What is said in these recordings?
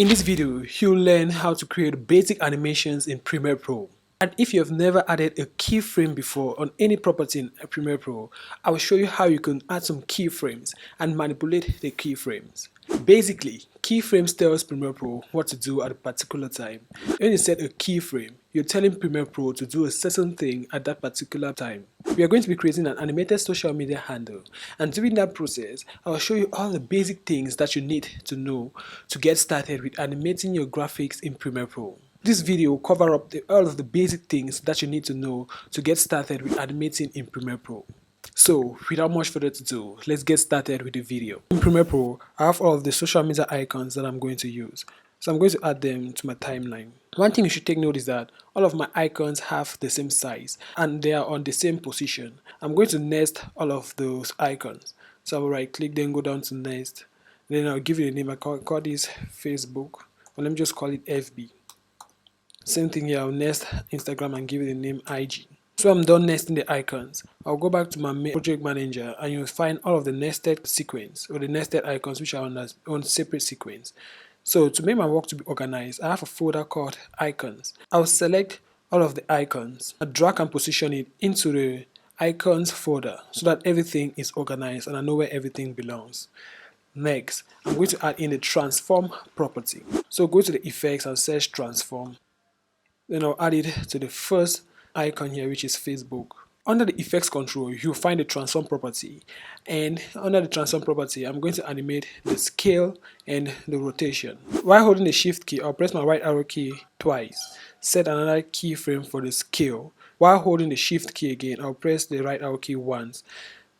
In this video, you'll learn how to create basic animations in Premiere Pro. And if you have never added a keyframe before on any property in Premiere Pro, I will show you how you can add some keyframes and manipulate the keyframes. Basically, keyframes tells Premiere Pro what to do at a particular time. When you set a keyframe, you're telling Premiere Pro to do a certain thing at that particular time. We are going to be creating an animated social media handle, and during that process, I will show you all the basic things that you need to know to get started with animating your graphics in Premiere Pro. This video will cover up all of the basic things that you need to know to get started with animating in Premiere Pro. So, without much further ado, let's get started with the video. In Premiere Pro, I have all of the social media icons that I'm going to use. So I'm going to add them to my timeline. One thing you should take note is that all of my icons have the same size and they are on the same position. I'm going to nest all of those icons. So I will right click, then go down to nest. Then I'll give it a name. I call this Facebook, or let me just call it FB. Same thing here, I'll nest Instagram and give it the name IG. So I'm done nesting the icons. I'll go back to my project manager and you'll find all of the nested sequence or the nested icons which are on separate sequence. So to make my work to be organized, I have a folder called icons. I'll select all of the icons and drag and position it into the icons folder so that everything is organized and I know where everything belongs. Next, I'm going to add in the transform property. So go to the effects and search transform. Then I'll add it to the first icon here, which is Facebook. Under the effects control, you'll find the transform property, and under the transform property, I'm going to animate the scale and the rotation. While holding the shift key, I'll press my right arrow key twice, set another keyframe for the scale. While holding the shift key again, I'll press the right arrow key once,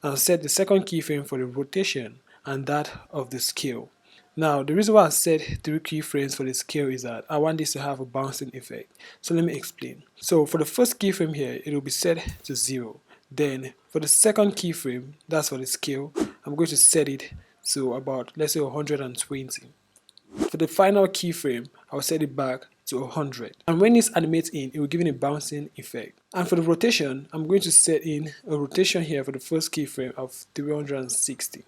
and set the second keyframe for the rotation and that of the scale. Now, the reason why I set 3 keyframes for the scale is that I want this to have a bouncing effect. So let me explain. So for the first keyframe here, it will be set to 0. Then for the second keyframe, that's for the scale, I'm going to set it to about, let's say 120. For the final keyframe, I'll set it back to 100. And when this animates in, it will give it a bouncing effect. And for the rotation, I'm going to set in a rotation here for the first keyframe of 360.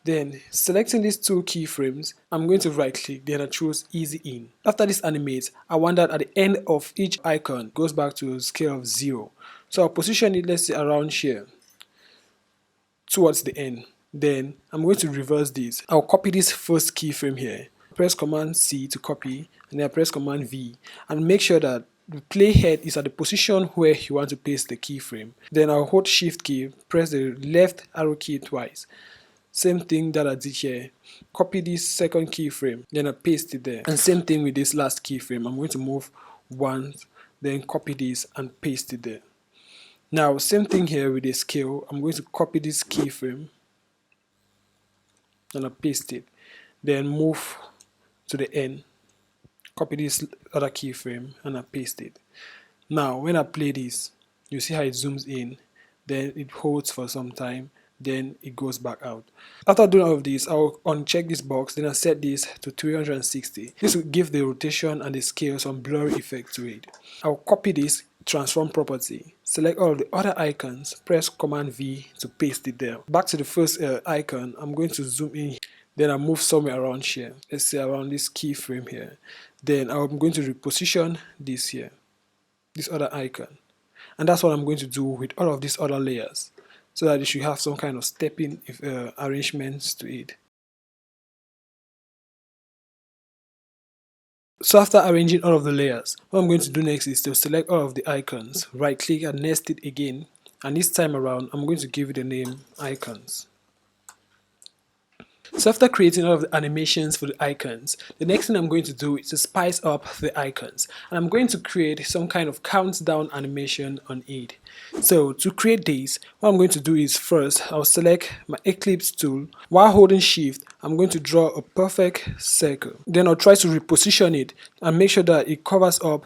Then, selecting these 2 keyframes, I'm going to right click, then I choose easy in. After this animates, I want that at the end of each icon goes back to a scale of 0. So I'll position it, let's say around here, towards the end. Then I'm going to reverse this. I'll copy this first keyframe here. Press Command C to copy, and then I press Command V, and make sure that the playhead is at the position where you want to paste the keyframe. Then I'll hold Shift key, press the left arrow key twice. Same thing that I did here. Copy this second keyframe, then I paste it there. And same thing with this last keyframe. I'm going to move once, then copy this and paste it there. Now, same thing here with the scale. I'm going to copy this keyframe and I paste it. Then move to the end, copy this other keyframe and I paste it. Now, when I play this, you see how it zooms in, then it holds for some time, then it goes back out. After doing all of this, I'll uncheck this box, then I'll set this to 360. This will give the rotation and the scale some blurry effect to it. I'll copy this transform property, select all of the other icons, press Command V to paste it there. Back to the first icon, I'm going to zoom in, then I'll move somewhere around here, let's say around this keyframe here. Then I'm going to reposition this here, this other icon. And that's what I'm going to do with all of these other layers, so that it should have some kind of stepping arrangements to it. So after arranging all of the layers, what I'm going to do next is to select all of the icons, right click and nest it again, and this time around I'm going to give it the name icons. So after creating all of the animations for the icons, the next thing I'm going to do is to spice up the icons, and I'm going to create some kind of countdown animation on it. So to create this, what I'm going to do is first I'll select my Ellipse tool. While holding shift, I'm going to draw a perfect circle. Then I'll try to reposition it and make sure that it covers up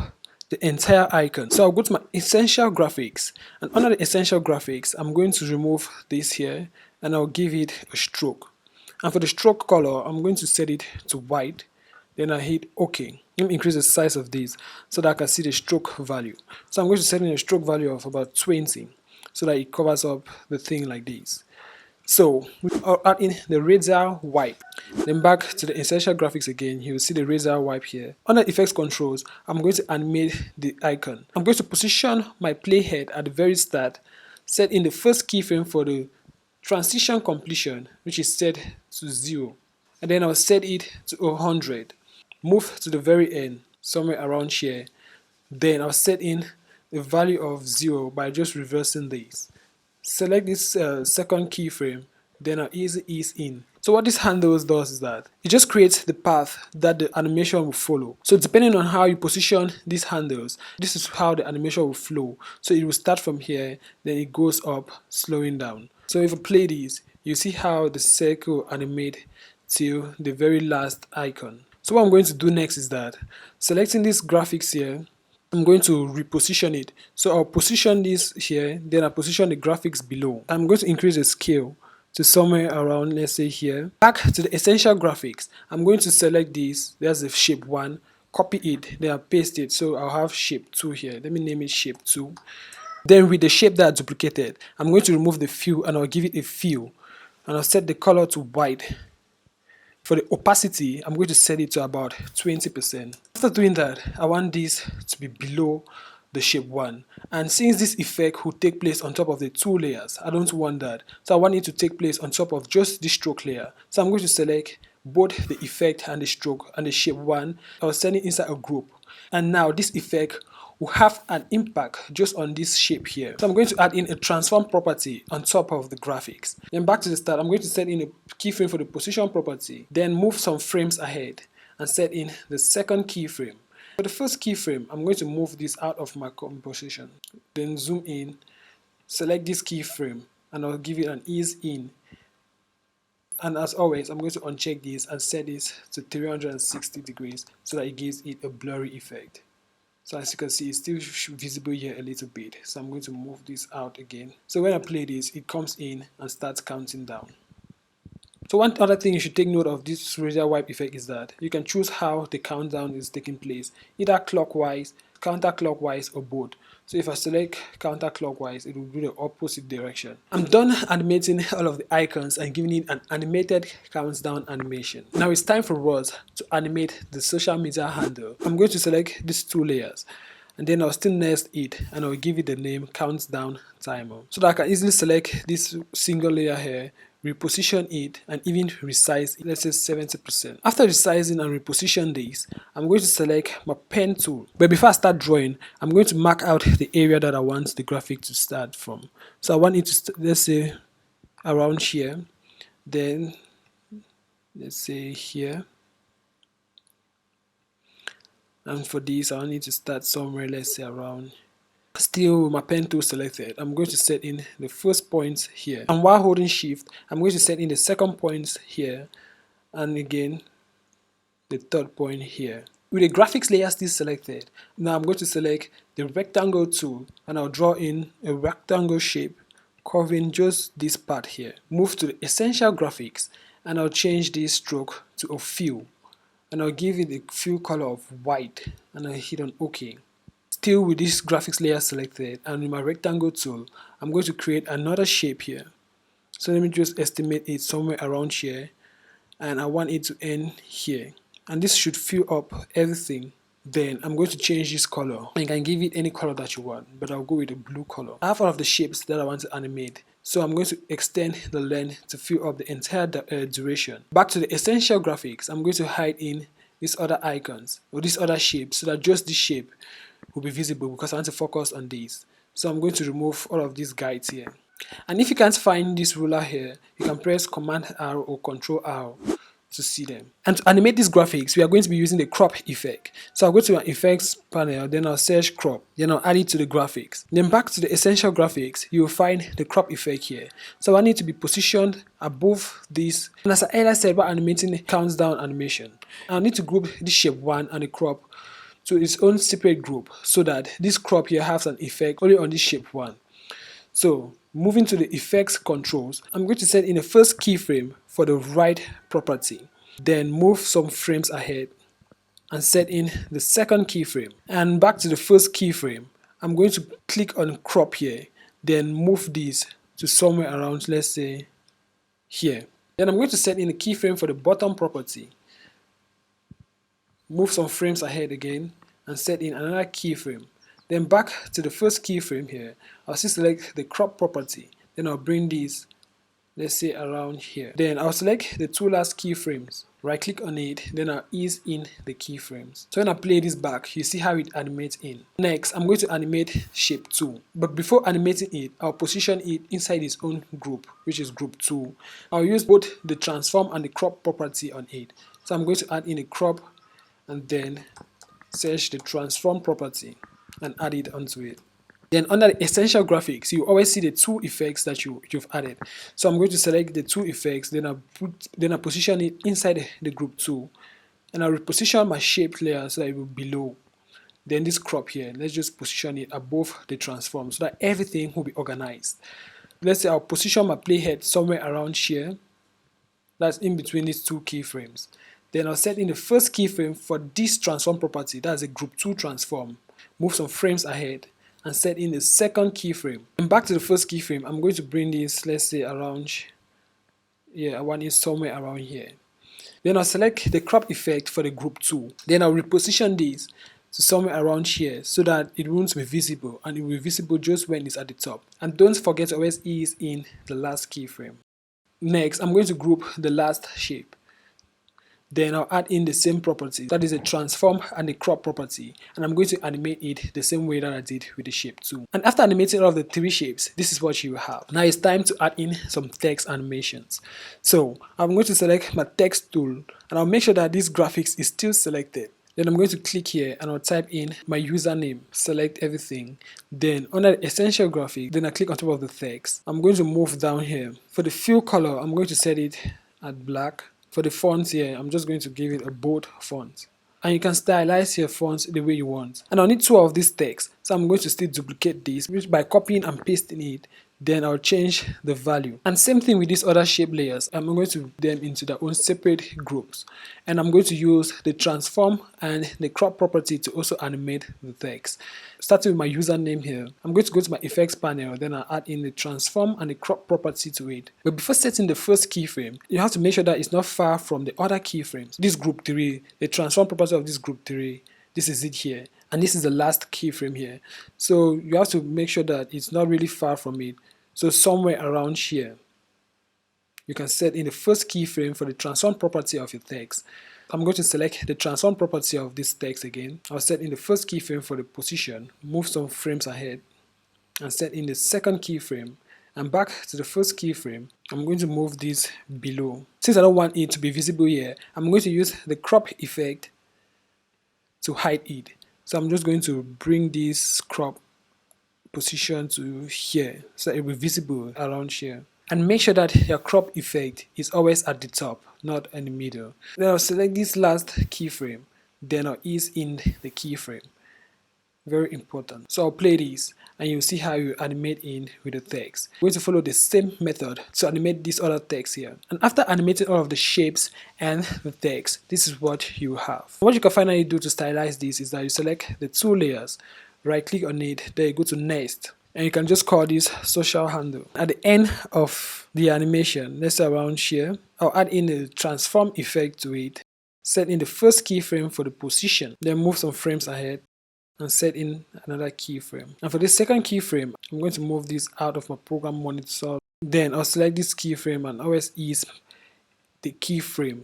the entire icon. So I'll go to my essential graphics, and under the essential graphics I'm going to remove this here and I'll give it a stroke. And for the stroke color, I'm going to set it to white. Then I hit OK. Let me increase the size of this so that I can see the stroke value. So I'm going to set in a stroke value of about 20 so that it covers up the thing like this. So I'll add in the razor wipe. Then back to the essential graphics again, you will see the razor wipe here. Under effects controls, I'm going to animate the icon. I'm going to position my playhead at the very start, set in the first keyframe for the transition completion, which is set to 0. And then I'll set it to 100. Move to the very end, somewhere around here. Then I'll set in the value of 0 by just reversing this. Select this second keyframe, then I'll ease in. So what this handles does is that it just creates the path that the animation will follow. So depending on how you position these handles, this is how the animation will flow. So it will start from here, then it goes up, slowing down. So if I play this, you see how the circle animate till the very last icon. So what I'm going to do next is that selecting this graphics here, I'm going to reposition it. So I'll position this here, then I'll position the graphics below. I'm going to increase the scale to somewhere around, let's say here. Back to the essential graphics, I'm going to select this. There's the shape 1, copy it, then I'll paste it. So I'll have shape 2 here. Let me name it shape 2. Then with the shape that I duplicated, I'm going to remove the fill and I'll give it a fill. And I'll set the color to white. For the opacity, I'm going to set it to about 20%. After doing that, I want this to be below the shape 1. And since this effect will take place on top of the 2 layers, I don't want that. So I want it to take place on top of just the stroke layer. So I'm going to select both the effect and the stroke and the shape 1. I'll send it inside a group. And now this effect will have an impact just on this shape here. So I'm going to add in a transform property on top of the graphics. Then back to the start, I'm going to set in a keyframe for the position property, then move some frames ahead and set in the second keyframe. For the first keyframe, I'm going to move this out of my composition, then zoom in, select this keyframe, and I'll give it an ease in. And as always, I'm going to uncheck this and set this to 360 degrees so that it gives it a blurry effect. So as you can see, it's still visible here a little bit. So I'm going to move this out again. So when I play this, it comes in and starts counting down. So one other thing you should take note of this razor wipe effect is that you can choose how the countdown is taking place, either clockwise, counterclockwise, or both. So if I select counterclockwise, it will do the opposite direction. I'm done animating all of the icons and giving it an animated countdown animation. Now it's time for us to animate the social media handle. I'm going to select these 2 layers and then I'll still nest it and I'll give it the name countdown timer so that I can easily select this single layer here, reposition it, and even resize it, let's say 70%. After resizing and reposition this, I'm going to select my pen tool. But before I start drawing, I'm going to mark out the area that I want the graphic to start from. So I want it to, let's say, around here. Then, let's say here. And for this, I want it to start somewhere, let's say around. Still with my pen tool selected, I'm going to set in the first point here, and while holding shift I'm going to set in the second point here and again the third point here. With the graphics layer still selected, now I'm going to select the rectangle tool and I'll draw in a rectangle shape covering just this part here. Move to the essential graphics and I'll change this stroke to a fill and I'll give it a fill color of white and I'll hit on OK. Still with this graphics layer selected and with my rectangle tool, I'm going to create another shape here. So let me just estimate it somewhere around here and I want it to end here. And this should fill up everything. Then I'm going to change this color. You can give it any color that you want, but I'll go with a blue color. I have all of the shapes that I want to animate. So I'm going to extend the length to fill up the entire duration. Back to the essential graphics, I'm going to hide in these other icons or these other shapes so that just this shape will be visible because I want to focus on these. So I'm going to remove all of these guides here. And if you can't find this ruler here, you can press Command R or Control R to see them. And to animate these graphics, we are going to be using the crop effect. So I'll go to my effects panel, then I'll search crop, then I'll add it to the graphics. Then back to the essential graphics, you will find the crop effect here. So I need to be positioned above this. And as I earlier said about animating the countdown animation, I need to group this shape 1 and the crop to its own separate group so that this crop here has an effect only on this shape 1. So moving to the effects controls, I'm going to set in the first keyframe for the right property, then move some frames ahead and set in the second keyframe. And back to the first keyframe, I'm going to click on crop here, then move this to somewhere around, let's say here. Then I'm going to set in a keyframe for the bottom property. Move some frames ahead again and set in another keyframe. Then back to the first keyframe here, I'll still select the crop property. Then I'll bring these, let's say, around here. Then I'll select the two last keyframes, right click on it, then I'll ease in the keyframes. So when I play this back, you see how it animates in. Next, I'm going to animate shape 2. But before animating it, I'll position it inside its own group, which is group 2. I'll use both the transform and the crop property on it. So I'm going to add in a crop and then search the transform property and add it onto it. Then under the essential graphics, you always see the two effects that you've added. So I'm going to select the two effects, then I position it inside the group 2, and I'll reposition my shape layer so that it will be below. Then this crop here, let's just position it above the transform so that everything will be organized. Let's say I'll position my playhead somewhere around here. That's in between these two keyframes. Then I'll set in the first keyframe for this transform property, that's a group 2 transform. Move some frames ahead and set in the second keyframe. And back to the first keyframe, I'm going to bring this, let's say, around, I want it somewhere around here. Then I'll select the crop effect for the group 2. Then I'll reposition this to somewhere around here so that it won't be visible, and it will be visible just when it's at the top. And don't forget to always ease in the last keyframe. Next, I'm going to group the last shape. Then I'll add in the same property, that is a transform and the crop property, and I'm going to animate it the same way that I did with the shape 2. And after animating all of the 3 shapes, this is what you have. Now it's time to add in some text animations. So I'm going to select my text tool, and I'll make sure that this graphics is still selected. Then I'm going to click here and I'll type in my username, select everything. Then under the essential graphic, then I click on top of the text. I'm going to move down here. For the fill color, I'm going to set it at black. For the font here, I'm just going to give it a bold font. And you can stylize your fonts the way you want. And I'll need 2 of these text, so I'm going to still duplicate this, which by copying and pasting it, then I'll change the value. And same thing with these other shape layers. I'm going to put them into their own separate groups. And I'm going to use the transform and the crop property to also animate the text. Starting with my username here, I'm going to go to my effects panel, then I'll add in the transform and the crop property to it. But before setting the first keyframe, you have to make sure that it's not far from the other keyframes. This group 3, the transform property of this group 3, this is it here. And this is the last keyframe here. So you have to make sure that it's not really far from it. So somewhere around here, you can set in the first keyframe for the transform property of your text. I'm going to select the transform property of this text again. I'll set in the first keyframe for the position, move some frames ahead, and set in the second keyframe. And back to the first keyframe, I'm going to move this below. Since I don't want it to be visible here, I'm going to use the crop effect to hide it. So I'm just going to bring this crop position to here so it will be visible around here. And make sure that your crop effect is always at the top, not in the middle. Then I'll select this last keyframe, then I'll ease in the keyframe. Very important. So I'll play this and you'll see how you animate in with the text. We're going to follow the same method to animate this other text here. And after animating all of the shapes and the text, this is what you have. What you can finally do to stylize this is that you select the 2 layers, right click on it, then you go to next. And you can just call this social handle. At the end of the animation, let's say around here, I'll add in a transform effect to it, set in the first keyframe for the position, then move some frames ahead and set in another keyframe. And for the second keyframe, I'm going to move this out of my program monitor. Then I'll select this keyframe and always ease the keyframe.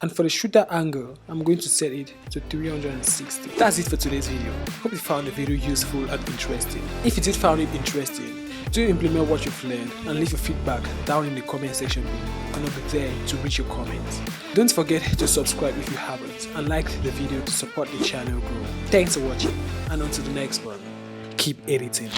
And for the shooter angle, I'm going to set it to 360. That's it for today's video. Hope you found the video useful and interesting. If you did find it interesting, do implement what you've learned and leave your feedback down in the comment section below, and I'll be there to read your comments. Don't forget to subscribe if you haven't, and like the video to support the channel grow. Thanks for watching, and until the next one, keep editing.